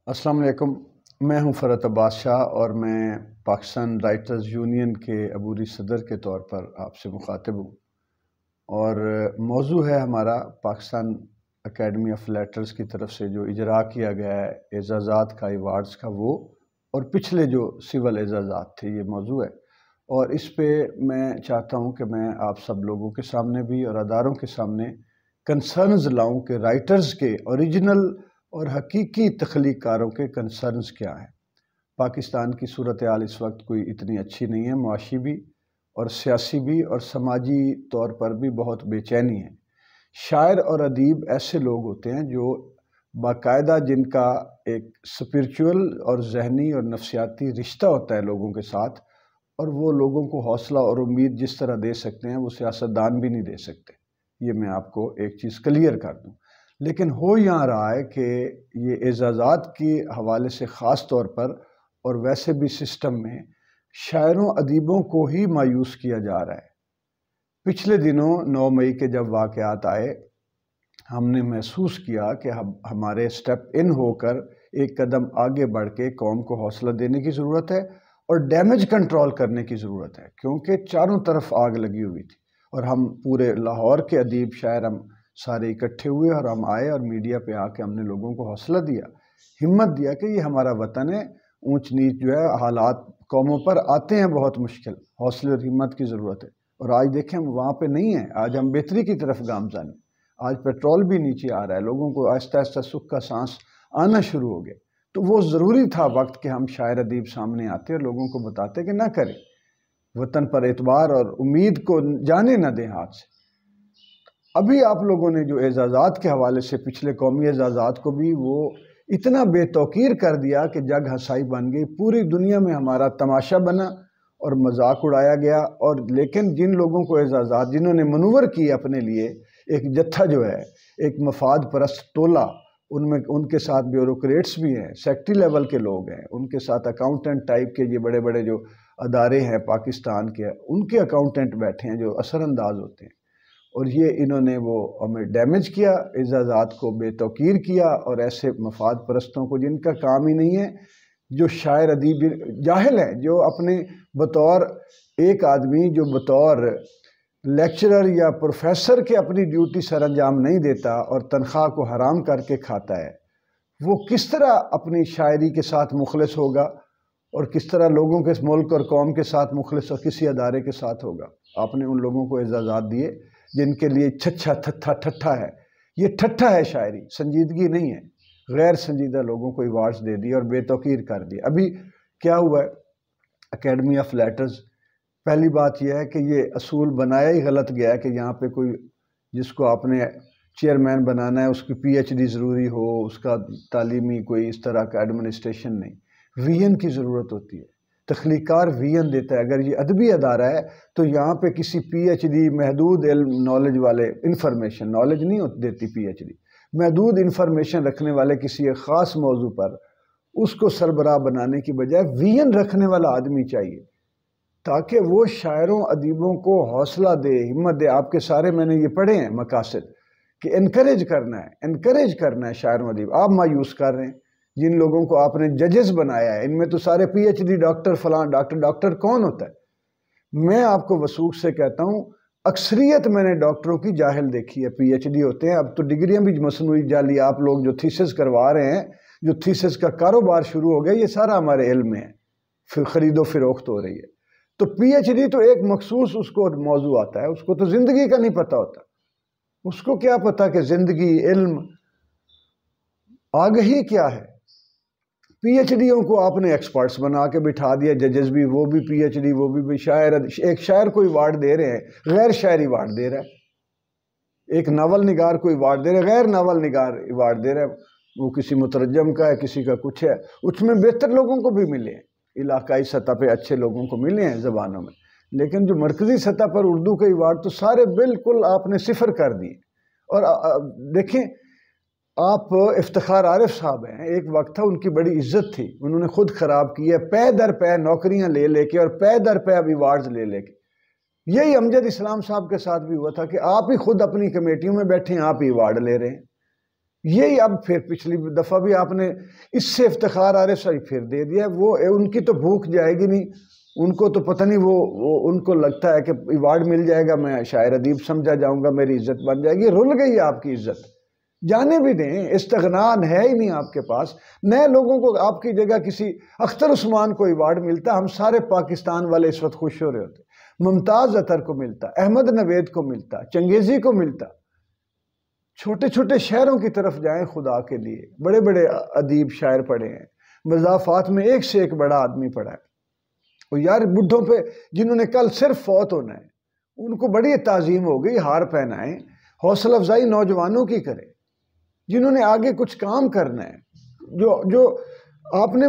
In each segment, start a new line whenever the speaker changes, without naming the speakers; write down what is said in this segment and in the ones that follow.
السلام علیکم، میں ہوں فرحت عباس شاہ اور میں پاکستان رائٹرز یونین کے عبوری صدر کے طور پر آپ سے مخاطب ہوں، اور موضوع ہے ہمارا پاکستان اکیڈمی آف لیٹرز کی طرف سے جو اجرا کیا گیا ہے اعزازات کا، ایوارڈز کا، وہ اور پچھلے جو سول اعزازات تھے، یہ موضوع ہے۔ اور اس پہ میں چاہتا ہوں کہ میں آپ سب لوگوں کے سامنے بھی اور اداروں کے سامنے کنسرنز لاؤں کہ رائٹرز کے اوریجنل اور حقیقی تخلیق کاروں کے کنسرنز کیا ہیں۔ پاکستان کی صورتحال اس وقت کوئی اتنی اچھی نہیں ہے، معاشی بھی اور سیاسی بھی اور سماجی طور پر بھی بہت بے چینی ہے۔ شاعر اور ادیب ایسے لوگ ہوتے ہیں جو باقاعدہ جن کا ایک اسپرچول اور ذہنی اور نفسیاتی رشتہ ہوتا ہے لوگوں کے ساتھ، اور وہ لوگوں کو حوصلہ اور امید جس طرح دے سکتے ہیں وہ سیاستدان بھی نہیں دے سکتے۔ یہ میں آپ کو ایک چیز کلیئر کر دوں۔ لیکن ہو یہاں رہا ہے کہ یہ اعزازات کے حوالے سے خاص طور پر اور ویسے بھی سسٹم میں شاعروں ادیبوں کو ہی مایوس کیا جا رہا ہے۔ پچھلے دنوں 9 مئی کے جب واقعات آئے، ہم نے محسوس کیا کہ ہمارے سٹیپ ان ہو کر ایک قدم آگے بڑھ کے قوم کو حوصلہ دینے کی ضرورت ہے اور ڈیمیج کنٹرول کرنے کی ضرورت ہے، کیونکہ چاروں طرف آگ لگی ہوئی تھی اور ہم پورے لاہور کے ادیب شاعر ہم سارے اکٹھے ہوئے اور ہم آئے اور میڈیا پہ آ کے ہم نے لوگوں کو حوصلہ دیا، ہمت دیا کہ یہ ہمارا وطن ہے، اونچ نیچ جو ہے حالات قوموں پر آتے ہیں بہت مشکل، حوصلے اور ہمت کی ضرورت ہے۔ اور آج دیکھیں ہم وہاں پہ نہیں ہیں، آج ہم بہتری کی طرف گامزن ہیں، آج پیٹرول بھی نیچے آ رہا ہے، لوگوں کو آہستہ آہستہ سکھ کا سانس آنا شروع ہو گیا۔ تو وہ ضروری تھا وقت کہ ہم شاعر ادیب سامنے آتے اور لوگوں کو بتاتے کہ نہ کریں، وطن پر اعتبار اور امید کو جانے نہ دیں ہاتھ سے۔ ابھی آپ لوگوں نے جو اعزازات کے حوالے سے پچھلے قومی اعزازات کو بھی وہ اتنا بے توقیر کر دیا کہ جگ ہنسائی بن گئی، پوری دنیا میں ہمارا تماشا بنا اور مذاق اڑایا گیا۔ اور لیکن جن لوگوں کو اعزازات، جنہوں نے منور کی اپنے لیے ایک جتھا جو ہے، ایک مفاد پرست ٹولہ، ان کے ساتھ بیوروکریٹس بھی ہیں، سیکٹری لیول کے لوگ ہیں، ان کے ساتھ اکاؤنٹنٹ ٹائپ کے یہ بڑے بڑے جو ادارے ہیں پاکستان کے، ان کے اکاؤنٹنٹ بیٹھے ہیں جو اثر انداز ہوتے ہیں، اور یہ انہوں نے وہ ہمیں ڈیمیج کیا، اعزازات کو بے توقیر کیا، اور ایسے مفاد پرستوں کو جن کا کام ہی نہیں ہے، جو شاعر ادیب جاہل ہیں، جو اپنے بطور ایک آدمی جو بطور لیکچرر یا پروفیسر کے اپنی ڈیوٹی سر انجام نہیں دیتا اور تنخواہ کو حرام کر کے کھاتا ہے، وہ کس طرح اپنی شاعری کے ساتھ مخلص ہوگا اور کس طرح لوگوں کے ملک اور قوم کے ساتھ مخلص اور کسی ادارے کے ساتھ ہوگا؟ آپ نے ان لوگوں کو اعزازات دیے جن کے لیے چھچھا تھتھا ٹھٹھا ہے، یہ ٹھٹھا ہے شاعری، سنجیدگی نہیں ہے، غیر سنجیدہ لوگوں کو ایوارڈز دے دی اور بے توقیر کر دی۔ ابھی کیا ہوا ہے اکیڈمی آف لیٹرز؟ پہلی بات یہ ہے کہ یہ اصول بنایا ہی غلط گیا ہے کہ یہاں پہ کوئی جس کو آپ نے چیئرمین بنانا ہے اس کی پی ایچ ڈی ضروری ہو، اس کا تعلیمی کوئی اس طرح کا ایڈمنسٹریشن نہیں، وی این کی ضرورت ہوتی ہے، تخلیقار وی این دیتا ہے۔ اگر یہ ادبی ادارہ ہے تو یہاں پہ کسی پی ایچ ڈی، محدود علم نالج والے، انفارمیشن نالج نہیں دیتی پی ایچ ڈی، محدود انفارمیشن رکھنے والے کسی ایک خاص موضوع پر اس کو سربراہ بنانے کی بجائے وی این رکھنے والا آدمی چاہیے تاکہ وہ شاعروں ادیبوں کو حوصلہ دے، ہمت دے۔ آپ کے سارے میں نے یہ پڑھے ہیں مقاصد کہ انکریج کرنا ہے شاعروں ادیب۔ آپ مایوس کر رہے ہیں جن لوگوں کو آپ نے ججز بنایا ہے، ان میں تو سارے پی ایچ ڈی ڈاکٹر فلاں ڈاکٹر کون ہوتا ہے؟ میں آپ کو وثوق سے کہتا ہوں اکثریت میں نے ڈاکٹروں کی جاہل دیکھی ہے، پی ایچ ڈی ہوتے ہیں، اب تو ڈگریاں بھی مصنوعی جعلی، آپ لوگ جو تھیسس کروا رہے ہیں، جو تھیسس کا کاروبار شروع ہو گیا، یہ سارا ہمارے علم میں ہے، پھر خرید و فروخت ہو رہی ہے۔ تو پی ایچ ڈی تو ایک مخصوص اس کو موضوع آتا ہے، اس کو تو زندگی کا نہیں پتہ ہوتا، اس کو کیا پتہ کہ زندگی، علم، آگہی کیا ہے؟ پی ایچ ڈیوں کو آپ نے ایکسپرٹس بنا کے بٹھا دیا، ججز بھی، وہ بھی پی ایچ ڈی، وہ بھی شاعر، ایک شاعر کو ایوارڈ دے رہے ہیں، غیر شاعر ایوارڈ دے رہا ہے، ایک ناول نگار کو ایوارڈ دے رہے ہیں، غیر ناول نگار ایوارڈ دے رہا ہے، وہ کسی مترجم کا ہے، کسی کا کچھ ہے، اس میں بہتر لوگوں کو بھی ملے ہیں، علاقائی سطح پہ اچھے لوگوں کو ملے ہیں زبانوں میں، لیکن جو مرکزی سطح پر اردو کے ایوارڈ تو سارے بالکل آپ نے صفر کر دیے۔ اور دیکھیں آپ افتخار عارف صاحب ہیں، ایک وقت تھا ان کی بڑی عزت تھی، انہوں نے خود خراب کی ہے، پے در پے نوکریاں لے لے کے اور پے در پے اب ایوارڈز لے لے کے۔ یہی امجد اسلام صاحب کے ساتھ بھی ہوا تھا کہ آپ ہی خود اپنی کمیٹیوں میں بیٹھے ہیں، آپ ہی ایوارڈ لے رہے ہیں۔ یہی اب پھر پچھلی دفعہ بھی آپ نے اس سے افتخار RSI پھر دے دیا. وہ ان کی تو بھوک جائے گی نہیں, ان کو تو پتہ نہیں وہ ان کو لگتا ہے کہ ایوارڈ مل جائے گا, میں شاعر ادیب سمجھا جاؤں گا, میری عزت بن جائے گی. رل گئی آپ کی عزت, جانے بھی دیں, استغنان ہے ہی نہیں آپ کے پاس. نئے لوگوں کو آپ کی جگہ کسی اختر عثمان کو ایوارڈ ملتا, ہم سارے پاکستان والے اس وقت خوش ہو رہے ہوتے. ممتاز اطہر کو ملتا, احمد نوید کو ملتا, چنگیزی کو ملتا. چھوٹے چھوٹے شہروں کی طرف جائیں خدا کے لیے, بڑے بڑے ادیب شاعر پڑھے ہیں, مضافات میں ایک سے ایک بڑا آدمی پڑھا ہے. اور یار بڈھوں پہ جنہوں نے کل صرف فوت ہونا ہے ان کو بڑی تعظیم ہو گئی, ہار پہنائیں, حوصلہ افزائی نوجوانوں کی کریں جنہوں نے آگے کچھ کام کرنا ہے. جو آپ نے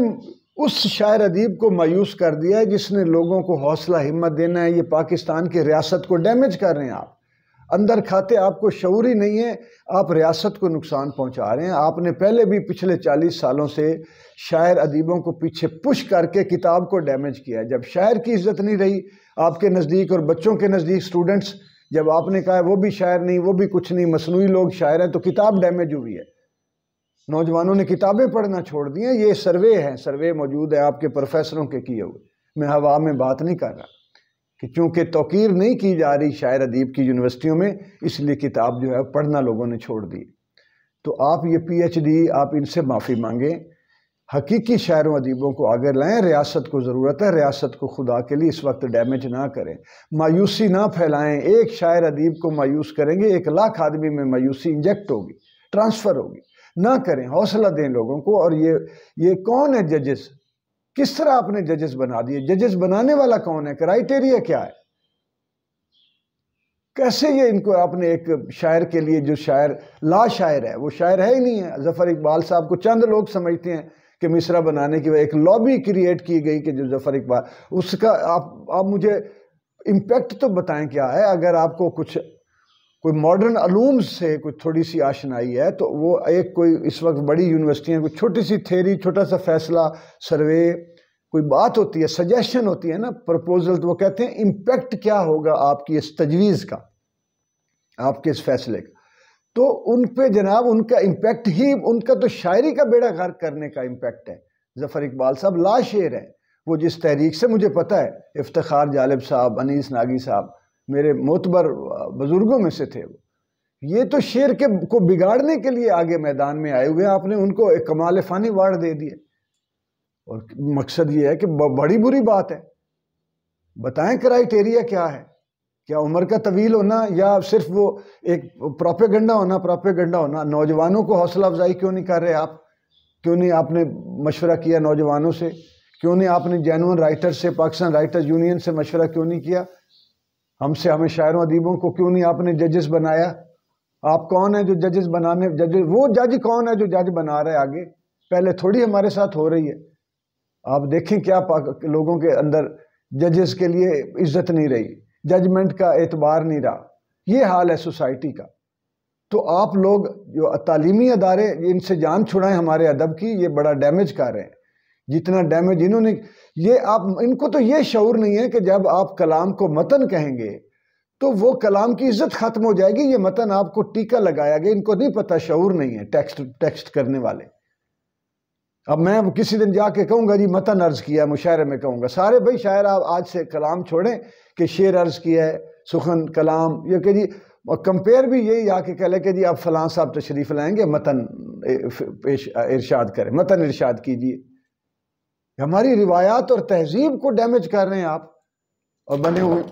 اس شاعر ادیب کو مایوس کر دیا ہے جس نے لوگوں کو حوصلہ ہمت دینا ہے. یہ پاکستان کی ریاست کو ڈیمیج کر رہے ہیں آپ, اندر کھاتے آپ کو شعور ہی نہیں ہے, آپ ریاست کو نقصان پہنچا رہے ہیں. آپ نے پہلے بھی پچھلے 40 سالوں سے شاعر ادیبوں کو پیچھے پش کر کے کتاب کو ڈیمیج کیا ہے. جب شاعر کی عزت نہیں رہی آپ کے نزدیک اور بچوں کے نزدیک, اسٹوڈنٹس جب آپ نے کہا وہ بھی شاعر نہیں, وہ بھی کچھ نہیں, مصنوعی لوگ شاعر ہیں, تو کتاب ڈیمیج ہوئی ہے. نوجوانوں نے کتابیں پڑھنا چھوڑ دی ہیں. یہ سروے ہیں, سروے موجود ہے آپ کے پروفیسروں کے کیے ہوئے. میں ہوا میں بات نہیں کر رہا کہ چونکہ توقیر نہیں کی جا رہی شاعر ادیب کی یونیورسٹیوں میں, اس لیے کتاب جو ہے پڑھنا لوگوں نے چھوڑ دی. تو آپ یہ PhD آپ ان سے معافی مانگیں, حقیقی شاعروں ادیبوں کو آگے لائیں. ریاست کو ضرورت ہے, ریاست کو خدا کے لیے اس وقت ڈیمیج نہ کریں, مایوسی نہ پھیلائیں. ایک شاعر ادیب کو مایوس کریں گے 1 لاکھ آدمی میں مایوسی انجیکٹ ہوگی, ٹرانسفر ہوگی. نہ کریں, حوصلہ دیں لوگوں کو. اور یہ کون ہے ججز, کس طرح آپ نے ججز بنا دیے؟ ججز بنانے والا کون ہے, کرائیٹیریا کیا ہے, کیسے یہ ان کو آپ نے ایک شاعر کے لیے جو شاعر لا شاعر ہے وہ شاعر ہے ہی نہیں ہے. ظفر اقبال صاحب کو چند لوگ سمجھتے ہیں کہ مصرع بنانے کی ایک لابی کریٹ کی گئی کہ جو ظفر اقبال, اس کا آپ مجھے امپیکٹ تو بتائیں کیا ہے. اگر آپ کو کچھ کوئی ماڈرن علوم سے کوئی تھوڑی سی آشنائی ہے تو وہ ایک کوئی اس وقت بڑی یونیورسٹیاں کوئی چھوٹی سی تھیری, چھوٹا سا فیصلہ, سروے, کوئی بات ہوتی ہے, سجیشن ہوتی ہے نا, پرپوزل, تو وہ کہتے ہیں امپیکٹ کیا ہوگا آپ کی اس تجویز کا, آپ کے اس فیصلے کا. تو ان پہ جناب ان کا امپیکٹ ہی, ان کا تو شاعری کا بیڑا غرق کرنے کا امپیکٹ ہے. ظفر اقبال صاحب لا شعر ہیں, وہ جس تحریک سے مجھے پتہ ہے, افتخار جالب صاحب, انیس ناگی صاحب میرے معتبر بزرگوں میں سے تھے, وہ یہ تو شعر کو بگاڑنے کے لیے آگے میدان میں آئے ہوئے ہیں. آپ نے ان کو ایک کمال فانی ایوارڈ دے دیے, اور مقصد یہ ہے کہ بڑی بری بات ہے. بتائیں کرائیٹیریا کیا ہے, کیا عمر کا طویل ہونا یا صرف وہ ایک پروپیگنڈا ہونا؟ نوجوانوں کو حوصلہ افزائی کیوں نہیں کر رہے آپ؟ کیوں نہیں آپ نے مشورہ کیا نوجوانوں سے؟ کیوں نہیں آپ نے جینوئن رائٹر سے, پاکستان رائٹرز یونین سے مشورہ کیوں نہیں کیا؟ ہمیں شاعروں ادیبوں کو کیوں نہیں آپ نے ججز بنایا؟ آپ کون ہیں جو ججز بنانے, وہ جج کون ہے جو جج بنا رہے آگے؟ پہلے تھوڑی ہمارے ساتھ ہو رہی ہے. آپ دیکھیں کیا لوگوں کے اندر ججز کے لیے عزت نہیں رہی, ججمنٹ کا اعتبار نہیں رہا. یہ حال ہے سوسائٹی کا. تو آپ لوگ جو تعلیمی ادارے ان سے جان چھڑائیں ہمارے ادب کی, یہ بڑا ڈیمیج کر رہے ہیں. جتنا ڈیمیج انہوں نے, ان کو تو یہ شعور نہیں ہے کہ جب آپ کلام کو متن کہیں گے تو وہ کلام کی عزت ختم ہو جائے گی. یہ متن آپ کو ٹیکہ لگایا گیا, ان کو نہیں پتہ, شعور نہیں ہے ٹیکسٹ کرنے والے. اب میں کسی دن جا کے کہوں گا جی متن عرض کیا, مشاعرے میں کہوں گا, سارے بھائی شاعر آپ آج سے کلام چھوڑیں کہ شعر عرض کیا ہے, سخن, کلام, یہ کہ جی کمپیئر بھی یہی آ کے کہہ لے کہ جی آپ فلاں صاحب تشریف لائیں گے, متن ارشاد کریں, متن ارشاد کیجیے. ہماری روایات اور تہذیب کو ڈیمیج کر رہے ہیں آپ, اور بنے ہوئے